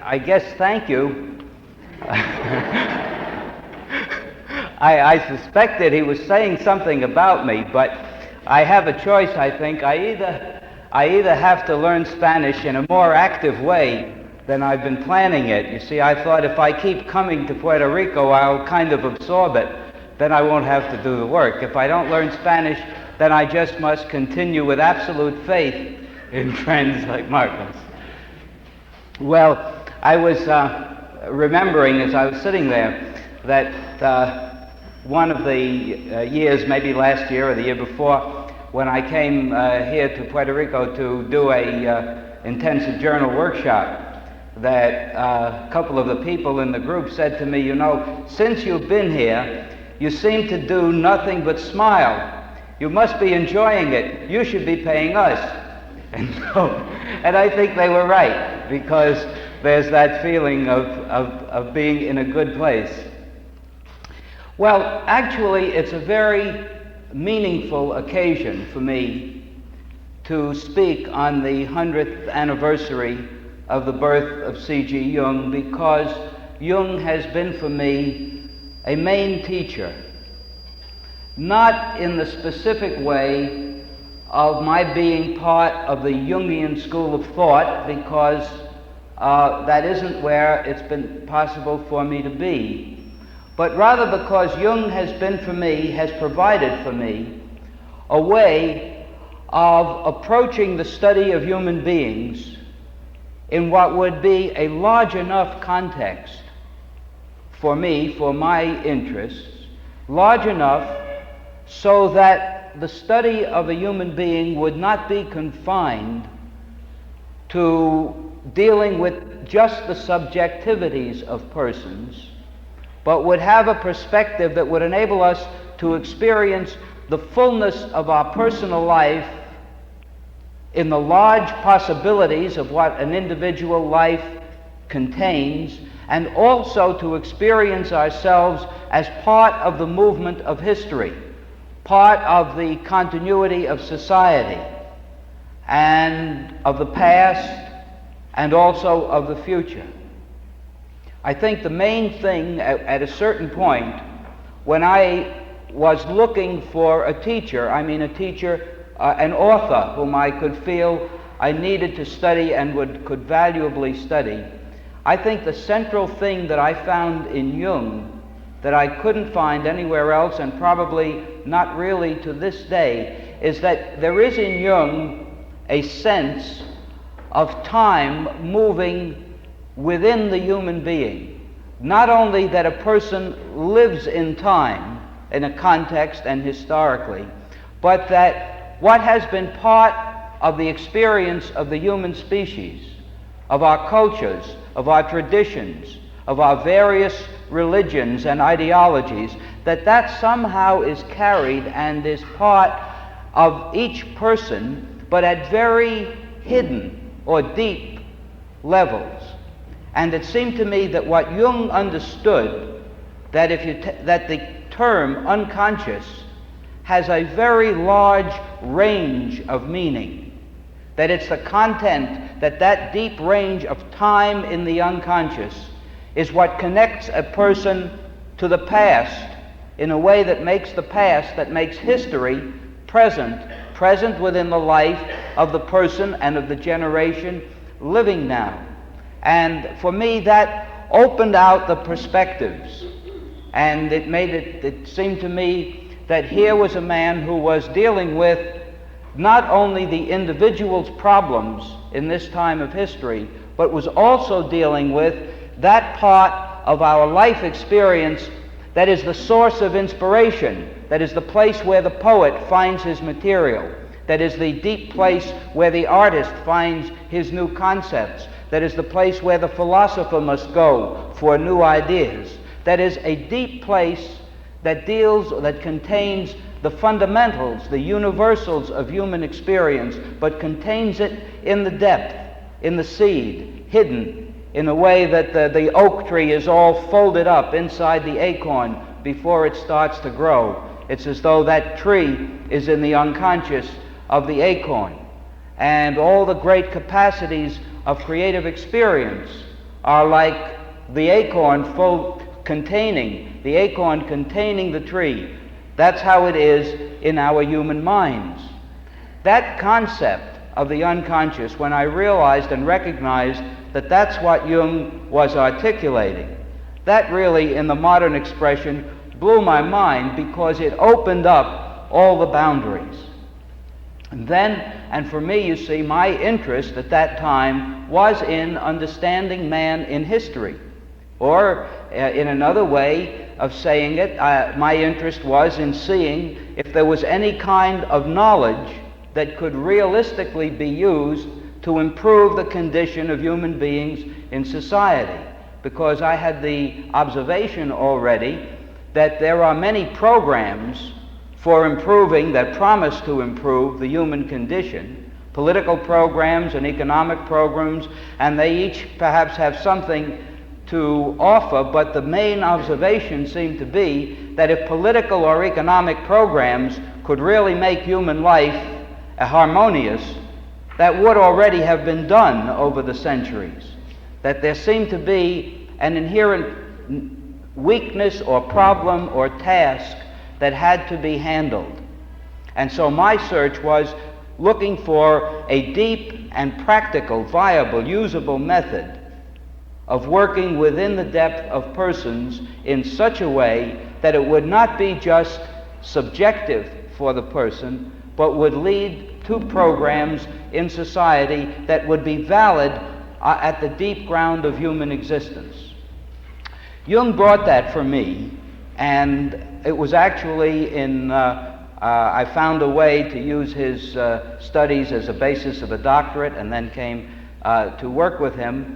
I guess thank you. I suspected he was saying something about me, but I have a choice, I think. I either have to learn Spanish in a more active way than I've been planning it. You see, I thought if I keep coming to Puerto Rico, I'll kind of absorb it. Then I won't have to do the work. If I don't learn Spanish, then I just must continue with absolute faith in friends like Marcos. Well, I was remembering as I was sitting there that one of the years, maybe last year or the year before, when I came here to Puerto Rico to do a intensive journal workshop, that a couple of the people in the group said to me, you know, since you've been here, you seem to do nothing but smile. You must be enjoying it. You should be paying us. And I think they were right, because there's that feeling of being in a good place. Well, actually, it's a very meaningful occasion for me to speak on the 100th anniversary of the birth of C.G. Jung, because Jung has been for me a main teacher, not in the specific way of my being part of the Jungian school of thought, because that isn't where it's been possible for me to be, but rather because Jung has been for me, has provided for me, a way of approaching the study of human beings in what would be a large enough context for me, for my interests, large enough so that the study of a human being would not be confined to dealing with just the subjectivities of persons, but would have a perspective that would enable us to experience the fullness of our personal life in the large possibilities of what an individual life contains, and also to experience ourselves as part of the movement of history, part of the continuity of society, and of the past, and also of the future. I think the main thing at a certain point, when I was looking for a teacher, an author whom I could feel I needed to study and could valuably study, I think the central thing that I found in Jung that I couldn't find anywhere else, and probably not really to this day, is that there is in Jung a sense of time moving within the human being. Not only that a person lives in time, in a context and historically, but that what has been part of the experience of the human species, of our cultures, of our traditions, of our various religions and ideologies, that somehow is carried and is part of each person, but at very hidden or deep levels. And it seemed to me that what Jung understood, that that the term unconscious has a very large range of meaning, that it's the content, that deep range of time in the unconscious is what connects a person to the past in a way that makes the past, that makes history present within the life of the person and of the generation living now. And for me, that opened out the perspectives, and it seemed to me that here was a man who was dealing with not only the individual's problems in this time of history, but was also dealing with that part of our life experience that is the source of inspiration, that is the place where the poet finds his material, that is the deep place where the artist finds his new concepts, that is the place where the philosopher must go for new ideas, that is a deep place that contains the fundamentals, the universals of human experience, but contains it in the depth, in the seed, hidden in a way that the oak tree is all folded up inside the acorn before it starts to grow. It's as though that tree is in the unconscious of the acorn. And all the great capacities of creative experience are like the acorn containing the tree. That's how it is in our human minds. That concept of the unconscious, when I realized and recognized that that's what Jung was articulating, that really, in the modern expression, blew my mind because it opened up all the boundaries. And for me, you see, my interest at that time was in understanding man in history. Or, in another way of saying it, my interest was in seeing if there was any kind of knowledge that could realistically be used to improve the condition of human beings in society. Because I had the observation already that there are many programs for improving, that promise to improve the human condition, political programs and economic programs, and they each perhaps have something to offer, but the main observation seemed to be that if political or economic programs could really make human life harmonious, that would already have been done over the centuries. That there seemed to be an inherent weakness or problem or task that had to be handled. And so my search was looking for a deep and practical, viable, usable method of working within the depth of persons in such a way that it would not be just subjective for the person, but would lead to programs in society that would be valid at the deep ground of human existence. Jung brought that for me, and it was actually I found a way to use his studies as a basis of a doctorate, and then came to work with him